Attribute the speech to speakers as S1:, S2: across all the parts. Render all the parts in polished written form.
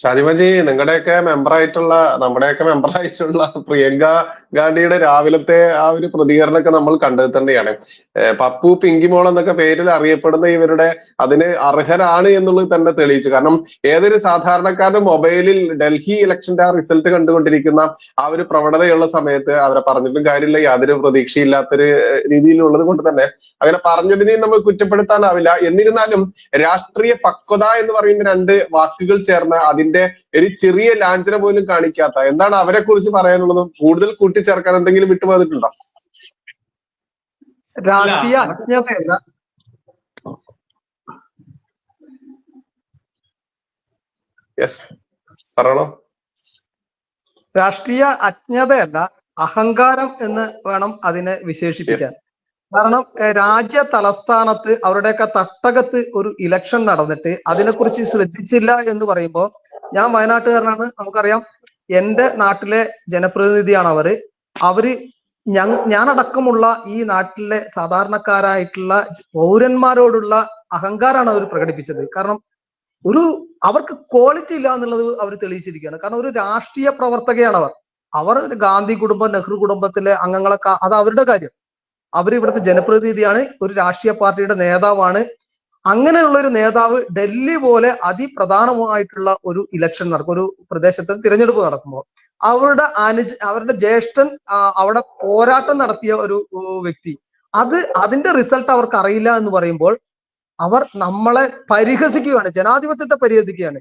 S1: ഷാജിമജി, നിങ്ങളുടെയൊക്കെ മെമ്പറായിട്ടുള്ള നമ്മുടെയൊക്കെ മെമ്പറായിട്ടുള്ള പ്രിയങ്ക ഗാന്ധിയുടെ രാവിലത്തെ ആ ഒരു പ്രതികരണമൊക്കെ നമ്മൾ കണ്ടത് തന്നെയാണ്. പപ്പു പിങ്കിമോൾ എന്നൊക്കെ പേരിൽ അറിയപ്പെടുന്ന ഇവരുടെ അതിന് അർഹരാണ് എന്നുള്ളത് തന്നെ തെളിയിച്ചു. കാരണം ഏതൊരു സാധാരണക്കാരന്റെ മൊബൈലിൽ ഡൽഹി ഇലക്ഷന്റെ ആ റിസൾട്ട് കണ്ടുകൊണ്ടിരിക്കുന്ന ആ ഒരു പ്രവണതയുള്ള സമയത്ത് അവരെ പറഞ്ഞിട്ടും കാര്യമില്ല, യാതൊരു പ്രതീക്ഷയില്ലാത്തൊരു രീതിയിലുള്ളത് കൊണ്ട് തന്നെ അങ്ങനെ പറഞ്ഞതിനെയും നമ്മൾ കുറ്റപ്പെടുത്താനാവില്ല. എന്നിരുന്നാലും രാഷ്ട്രീയ പക്വത എന്ന് പറയുന്ന രണ്ട് വാക്കുകൾ ചേർന്ന് അതിന്റെ ഒരു ചെറിയ ലാഞ്ചന പോലും കാണിക്കാത്ത, എന്താണ് അവരെ കുറിച്ച് പറയാനുള്ളത്? കൂടുതൽ കൂട്ടിച്ചേർക്കാൻ എന്തെങ്കിലും വിട്ടുപോയിട്ടുണ്ടോ?
S2: രാഷ്ട്രീയ അജ്ഞതയല്ല,
S1: പറയണോ?
S2: രാഷ്ട്രീയ അജ്ഞതയല്ല, അഹങ്കാരം എന്ന് വേണം അതിനെ വിശേഷിപ്പിക്കാൻ. കാരണം രാജ്യ തലസ്ഥാനത്ത് അവരുടെയൊക്കെ തട്ടകത്ത് ഒരു ഇലക്ഷൻ നടന്നിട്ട് അതിനെക്കുറിച്ച് ശ്രദ്ധിച്ചില്ല എന്ന് പറയുമ്പോൾ, ഞാൻ വയനാട്ടുകാരനാണ്, നമുക്കറിയാം. എന്റെ നാട്ടിലെ ജനപ്രതിനിധിയാണ് അവര് ഞാനടക്കമുള്ള ഈ നാട്ടിലെ സാധാരണക്കാരായിട്ടുള്ള പൗരന്മാരോടുള്ള അഹങ്കാരമാണ് അവർ പ്രകടിപ്പിച്ചത്. കാരണം അവർക്ക് ക്വാളിറ്റി ഇല്ല എന്നുള്ളത് അവർ തെളിയിച്ചിരിക്കുകയാണ്. കാരണം ഒരു രാഷ്ട്രീയ പ്രവർത്തകയാണ് അവർ ഗാന്ധി കുടുംബം, നെഹ്റു കുടുംബത്തിലെ അംഗങ്ങളൊക്കെ, അത് അവരുടെ കാര്യം. അവർ ഇവിടുത്തെ ജനപ്രതിനിധിയാണ്, ഒരു രാഷ്ട്രീയ പാർട്ടിയുടെ നേതാവാണ്. അങ്ങനെയുള്ള ഒരു നേതാവ് ഡൽഹി പോലെ അതിപ്രധാനമായിട്ടുള്ള ഒരു ഇലക്ഷൻ നടക്കും, ഒരു പ്രദേശത്ത് തിരഞ്ഞെടുപ്പ് നടക്കുമ്പോൾ അവരുടെ ജ്യേഷ്ഠൻ അവിടെ പോരാട്ടം നടത്തിയ ഒരു വ്യക്തി, അതിന്റെ റിസൾട്ട് അവർക്ക് അറിയില്ല എന്ന് പറയുമ്പോൾ അവർ നമ്മളെ പരിഹസിക്കുകയാണ്, ജനാധിപത്യത്തെ പരിഹസിക്കുകയാണ്.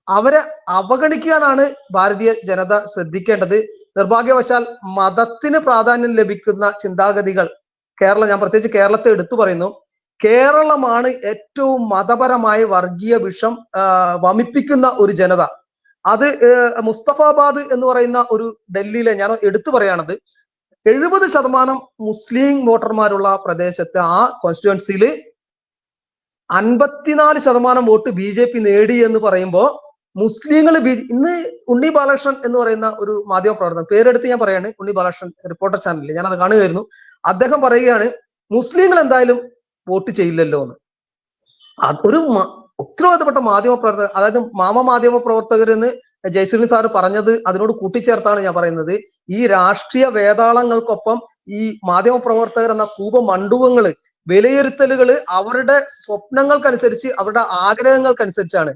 S2: അവരെ അവഗണിക്കാനാണ് ഭാരതീയ ജനത ശ്രദ്ധിക്കേണ്ടത്. നിർഭാഗ്യവശാൽ മതത്തിന് പ്രാധാന്യം ലഭിക്കുന്ന ചിന്താഗതികൾ ഞാൻ പ്രത്യേകിച്ച് കേരളത്തെ എടുത്തു പറയുന്നു. കേരളമാണ് ഏറ്റവും മതപരമായ വർഗീയ വിഷം വമിപ്പിക്കുന്ന ഒരു ജനത. അത് മുസ്തഫാബാദ് എന്ന് പറയുന്ന ഒരു ഡൽഹിയിലെ, ഞാൻ എടുത്തു പറയാണത്, 70% മുസ്ലിം വോട്ടർമാരുള്ള പ്രദേശത്ത് ആ കോൺസ്റ്റിറ്റ്യുവൻസിയിൽ 54% വോട്ട് BJP നേടി എന്ന് പറയുമ്പോൾ മുസ്ലിങ്ങൾ ഇന്ന് ഉണ്ണി ബാലകൃഷ്ണൻ എന്ന് പറയുന്ന ഒരു മാധ്യമ പ്രവർത്തകൻ, പേരെടുത്ത് ഞാൻ പറയാണ്, ഉണ്ണി ബാലകൃഷ്ണൻ റിപ്പോർട്ടർ ചാനലിൽ ഞാനത് കാണുകയായിരുന്നു. അദ്ദേഹം പറയുകയാണ് മുസ്ലിങ്ങൾ എന്തായാലും വോട്ട് ചെയ്യില്ലല്ലോ എന്ന്. ഒരു ഉത്തരവാദിത്തപ്പെട്ട മാധ്യമ പ്രവർത്തകർ, അതായത് മാധ്യമ പ്രവർത്തകർ എന്ന് ജയശ്രീ സാറ് പറഞ്ഞത് അതിനോട് കൂട്ടിച്ചേർത്താണ് ഞാൻ പറയുന്നത്. ഈ രാഷ്ട്രീയ വേതാളങ്ങൾക്കൊപ്പം ഈ മാധ്യമ പ്രവർത്തകർ എന്ന കൂപ മണ്ഡൂകങ്ങള്, വിലയിരുത്തലുകൾ അവരുടെ സ്വപ്നങ്ങൾക്കനുസരിച്ച്, അവരുടെ ആഗ്രഹങ്ങൾക്കനുസരിച്ചാണ്.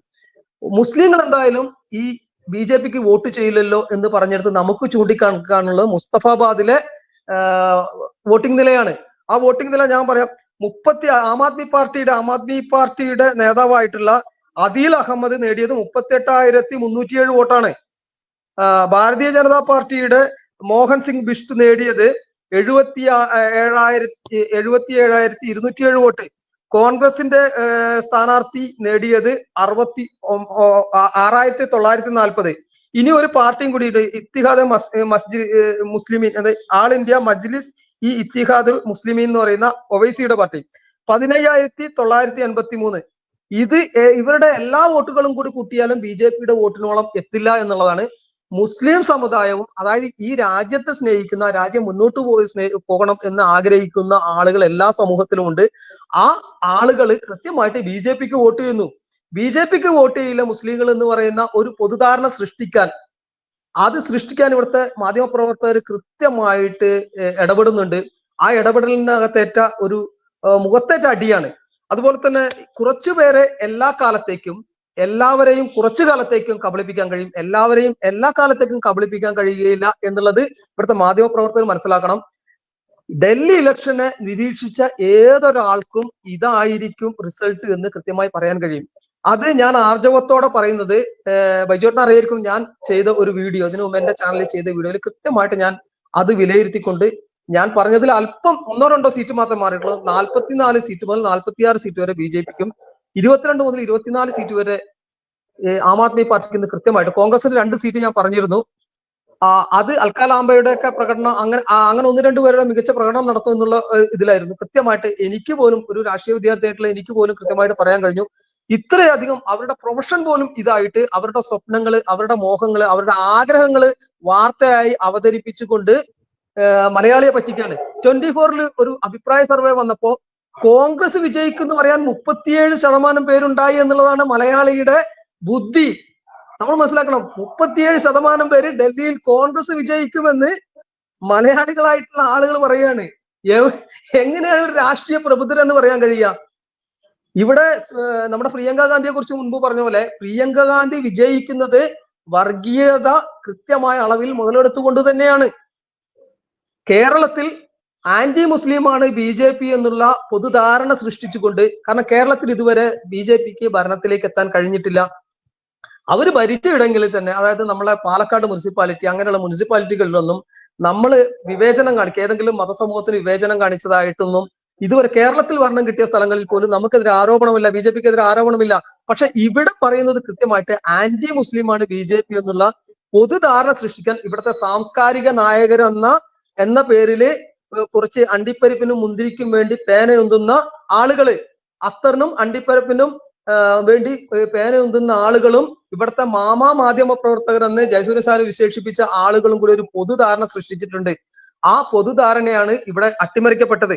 S2: മുസ്ലിങ്ങൾ എന്തായാലും ഈ BJPക്ക് വോട്ട് ചെയ്യില്ലല്ലോ എന്ന് പറഞ്ഞെടുത്ത് നമുക്ക് ചൂണ്ടിക്കാണിക്കാനുള്ളത് മുസ്തഫാബാദിലെ വോട്ടിംഗ് നിലയാണ്. ആ വോട്ടിംഗ് നില ഞാൻ പറയാം. ആം ആദ്മി പാർട്ടിയുടെ നേതാവായിട്ടുള്ള അദീൽ അഹമ്മദ് നേടിയത് 38,307 വോട്ടാണ്. ഭാരതീയ ജനതാ പാർട്ടിയുടെ മോഹൻ സിംഗ് ബിഷ്ട് നേടിയത് 77,207 വോട്ട്. കോൺഗ്രസിന്റെ സ്ഥാനാർത്ഥി നേടിയത് 6,940. ഇനി ഒരു പാർട്ടിയും കൂടിയിട്ട് ഇത്തിഹാദ് മുസ്ലിമീൻ, ആൾ ഇന്ത്യ മജ്ലിസ് ഈ ഇത്തിഹാദ് മുസ്ലിമീൻ എന്ന് പറയുന്ന ഒവൈസിയുടെ പാർട്ടി 15,983. ഇവരുടെ എല്ലാ വോട്ടുകളും കൂടി കൂട്ടിയാലും BJPയുടെ വോട്ടിനോളം എത്തില്ല എന്നുള്ളതാണ്. മുസ്ലിം സമുദായവും, അതായത് ഈ രാജ്യത്തെ സ്നേഹിക്കുന്ന, രാജ്യം മുന്നോട്ട് പോകണം എന്ന് ആഗ്രഹിക്കുന്ന ആളുകൾ എല്ലാ സമൂഹത്തിലും ഉണ്ട്. ആ ആളുകൾ കൃത്യമായിട്ട് BJPക്ക് വോട്ട് ചെയ്യുന്നു. BJPക്ക് വോട്ട് ചെയ്യില്ല മുസ്ലിങ്ങൾ എന്ന് പറയുന്ന ഒരു പൊതുധാരണ സൃഷ്ടിക്കാൻ ഇവിടുത്തെ മാധ്യമപ്രവർത്തകർ കൃത്യമായിട്ട് ഇടപെടുന്നുണ്ട്. ആ ഇടപെടലിനകത്തേറ്റ ഒരു മുഖത്തേറ്റ അടിയാണ്. അതുപോലെ തന്നെ കുറച്ചുപേരെ എല്ലാവരെയും കുറച്ചു കാലത്തേക്കും കബളിപ്പിക്കാൻ കഴിയും, എല്ലാവരെയും എല്ലാ കാലത്തേക്കും കബളിപ്പിക്കാൻ കഴിയുകയില്ല എന്നുള്ളത് ഇവിടുത്തെ മാധ്യമപ്രവർത്തകർ മനസ്സിലാക്കണം. ഡൽഹി ഇലക്ഷനെ നിരീക്ഷിച്ച ഏതൊരാൾക്കും ഇതായിരിക്കും റിസൾട്ട് എന്ന് കൃത്യമായി പറയാൻ കഴിയും. അത് ഞാൻ ആർജവത്തോടെ പറയുന്നത്, ബൈജോട്ടിനെ അറിയായിരിക്കും, ഞാൻ ചെയ്ത ഒരു വീഡിയോ, ഇതിനു മുമ്പ് എന്റെ ചാനലിൽ ചെയ്ത വീഡിയോയിൽ കൃത്യമായിട്ട് ഞാൻ അത് വിലയിരുത്തിക്കൊണ്ട് ഞാൻ പറഞ്ഞതിൽ അല്പം 1-2 സീറ്റ് മാത്രം മാറിയിട്ടുള്ളൂ. 44 സീറ്റ് മുതൽ 46 സീറ്റ് വരെ BJPക്കും, 22 മുതൽ 24 സീറ്റ് വരെ ആം ആദ്മി പാർട്ടിക്ക് ഇന്ന് കൃത്യമായിട്ട്. കോൺഗ്രസിന് 2 സീറ്റ് ഞാൻ പറഞ്ഞിരുന്നു. അത് അൽക്കാലാംബയുടെ ഒക്കെ പ്രകടനം, അങ്ങനെ 1-2 പേരുടെ മികച്ച പ്രകടനം നടത്തും എന്നുള്ള ഇതിലായിരുന്നു. കൃത്യമായിട്ട് എനിക്ക് പോലും, ഒരു രാഷ്ട്രീയ വിദ്യാർത്ഥിയായിട്ടുള്ള എനിക്ക് പോലും കൃത്യമായിട്ട് പറയാൻ കഴിഞ്ഞു. ഇത്രയധികം അവരുടെ പ്രൊഫഷൻ പോലും ഇതായിട്ട് അവരുടെ സ്വപ്നങ്ങള്, അവരുടെ മോഹങ്ങള്, അവരുടെ ആഗ്രഹങ്ങള് വാർത്തയായി അവതരിപ്പിച്ചുകൊണ്ട് മലയാളിയെ പറ്റിക്കാണ്. 24-ൽ ഒരു അഭിപ്രായ സർവേ വന്നപ്പോ കോൺഗ്രസ് വിജയിക്കുന്നു പറയാൻ 37% പേരുണ്ടായി എന്നുള്ളതാണ് മലയാളിയുടെ ബുദ്ധി. നമ്മൾ മനസ്സിലാക്കണം, 37% പേര് ഡൽഹിയിൽ കോൺഗ്രസ് വിജയിക്കുമെന്ന് മലയാളികളായിട്ടുള്ള ആളുകൾ പറയാണ്. എങ്ങനെയാണ് ഒരു രാഷ്ട്രീയ പ്രബുദ്ധരെന്ന് പറയാൻ കഴിയുക? ഇവിടെ നമ്മുടെ പ്രിയങ്ക ഗാന്ധിയെ കുറിച്ച് മുൻപ് പറഞ്ഞ പോലെ പ്രിയങ്ക ഗാന്ധി വിജയിക്കുന്നത് വർഗീയത കൃത്യമായ അളവിൽ മുതലെടുത്തുകൊണ്ട് തന്നെയാണ്. കേരളത്തിൽ ആന്റി മുസ്ലിമാണ് BJP എന്നുള്ള പൊതുധാരണ സൃഷ്ടിച്ചുകൊണ്ട്, കാരണം കേരളത്തിൽ ഇതുവരെ BJPക്ക് ഭരണത്തിലേക്ക് എത്താൻ കഴിഞ്ഞിട്ടില്ല. അവര് ഭരിച്ച ഇടങ്ങളിൽ തന്നെ, അതായത് നമ്മളെ പാലക്കാട് മുനിസിപ്പാലിറ്റി അങ്ങനെയുള്ള മുനിസിപ്പാലിറ്റികളിലൊന്നും നമ്മൾ വിവേചനം കാണിക്കുക, ഏതെങ്കിലും മതസമൂഹത്തിന് വിവേചനം കാണിച്ചതായിട്ടൊന്നും ഇതുവരെ കേരളത്തിൽ ഭരണം കിട്ടിയ സ്ഥലങ്ങളിൽ പോലും നമുക്കെതിരെ ആരോപണമില്ല, BJPക്കെതിരെ ആരോപണമില്ല. പക്ഷെ ഇവിടെ പറയുന്നത് കൃത്യമായിട്ട് ആന്റി മുസ്ലിമാണ് BJP എന്നുള്ള പൊതുധാരണ സൃഷ്ടിക്കാൻ ഇവിടുത്തെ സാംസ്കാരിക നായകർ എന്ന പേരില് കുറച്ച് അണ്ടിപ്പരിപ്പിനും മുന്തിരിക്കും വേണ്ടി പേനയുന്തുന്ന ആളുകള്, അത്തറിനും അണ്ടിപ്പരിപ്പിനും വേണ്ടി പേനയുന്തുന്ന ആളുകളും ഇവിടുത്തെ മാധ്യമ പ്രവർത്തകർ എന്ന് ജയസൂര്യ സാർ വിശേഷിപ്പിച്ച ആളുകളും കൂടി ഒരു പൊതുധാരണ സൃഷ്ടിച്ചിട്ടുണ്ട്. ആ പൊതുധാരണയാണ് ഇവിടെ അട്ടിമറിക്കപ്പെട്ടത്.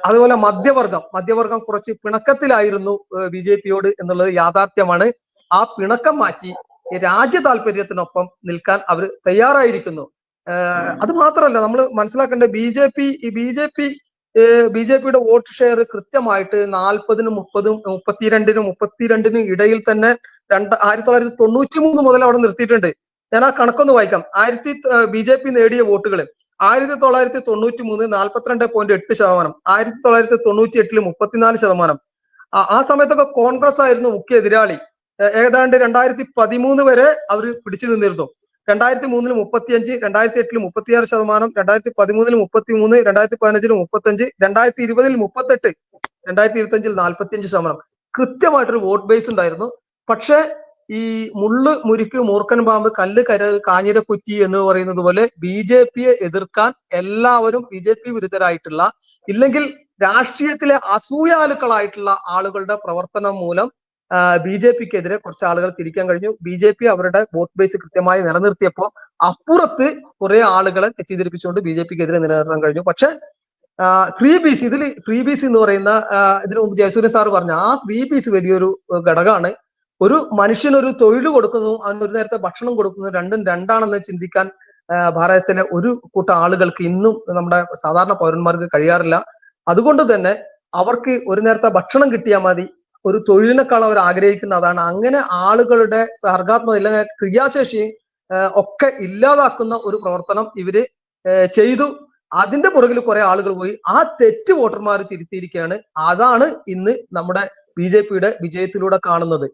S2: അതുപോലെ മധ്യവർഗം കുറച്ച് പിണക്കത്തിലായിരുന്നു BJPയോട് എന്നുള്ളത് യാഥാർത്ഥ്യമാണ്. ആ പിണക്കം മാറ്റി രാജ്യ താല്പര്യത്തിനൊപ്പം നിൽക്കാൻ അവർ തയ്യാറായിരിക്കുന്നു. അത് മാത്രമല്ല, നമ്മൾ മനസ്സിലാക്കേണ്ട BJPയുടെ വോട്ട് ഷെയർ കൃത്യമായിട്ട് 40-നും 30-നും 32-നും ഇടയിൽ തന്നെ 1993 മുതൽ അവിടെ നിർത്തിയിട്ടുണ്ട്. ഞാൻ ആ കണക്കൊന്ന് വായിക്കാം. BJP നേടിയ വോട്ടുകൾ 1993 42.8%, 1998 34%. ആ സമയത്തൊക്കെ കോൺഗ്രസ് ആയിരുന്നു മുഖ്യ എതിരാളി. ഏതാണ്ട് 2013 വരെ അവർ പിടിച്ചു നിന്നിരുന്നു. 2003 35, 2008 36%, 2013 33, 2015 35, 2020 38, 2025 45%. കൃത്യമായിട്ടൊരു വോട്ട് ബേസ് ഉണ്ടായിരുന്നു. പക്ഷെ ഈ മുള്ളു മുരിക്ക് മൂർഖൻ പാമ്പ് കല്ല് കാഞ്ഞിരക്കുറ്റി എന്ന് പറയുന്നത് പോലെ BJPയെ എതിർക്കാൻ എല്ലാവരും BJP വിരുദ്ധരായിട്ടുള്ള, ഇല്ലെങ്കിൽ രാഷ്ട്രീയത്തിലെ അസൂയാലുക്കളായിട്ടുള്ള ആളുകളുടെ പ്രവർത്തനം മൂലം BJPക്കെതിരെ കുറച്ച് ആളുകൾ തിരിക്കാൻ കഴിഞ്ഞു. BJP അവരുടെ വോട്ട് ബേസ് കൃത്യമായി നിലനിർത്തിയപ്പോൾ അപ്പുറത്ത് കുറെ ആളുകളെ തെറ്റിദ്ധരിപ്പിച്ചുകൊണ്ട് BJPക്കെതിരെ നിലനിർത്താൻ കഴിഞ്ഞു. പക്ഷെ 3BC ഇതിൽ 3BC എന്ന് പറയുന്ന ഇതിനു മുമ്പ് ജയസൂര്യ സാർ പറഞ്ഞ ആ 3BC വലിയൊരു ഘടകമാണ്. ഒരു മനുഷ്യനൊരു തൊഴിൽ കൊടുക്കുന്നു, അവന് ഒരു നേരത്തെ ഭക്ഷണം കൊടുക്കുന്നു, രണ്ടും രണ്ടാണെന്ന് ചിന്തിക്കാൻ ഭാരതത്തിലെ ഒരു കൂട്ടം ആളുകൾക്ക് ഇന്നും നമ്മുടെ സാധാരണ പൗരന്മാർക്ക് കഴിയാറില്ല. അതുകൊണ്ട് തന്നെ അവർക്ക് ഒരു നേരത്തെ ഭക്ഷണം കിട്ടിയാൽ മതി, ഒരു തൊഴിലിനേക്കാൾ അവർ ആഗ്രഹിക്കുന്ന അതാണ്. അങ്ങനെ ആളുകളുടെ സർഗാത്മക ഇല്ലെങ്കിൽ ക്രിയാശേഷി ഒക്കെ ഇല്ലാതാക്കുന്ന ഒരു പ്രവർത്തനം ഇവര് ചെയ്തു. അതിന്റെ പുറകിൽ കുറെ ആളുകൾ പോയി ആ തെറ്റ് വോട്ടർമാർ തിരുത്തിയിരിക്കുകയാണ്. അതാണ് ഇന്ന് നമ്മുടെ BJPയുടെ വിജയത്തിലൂടെ കാണുന്നത്.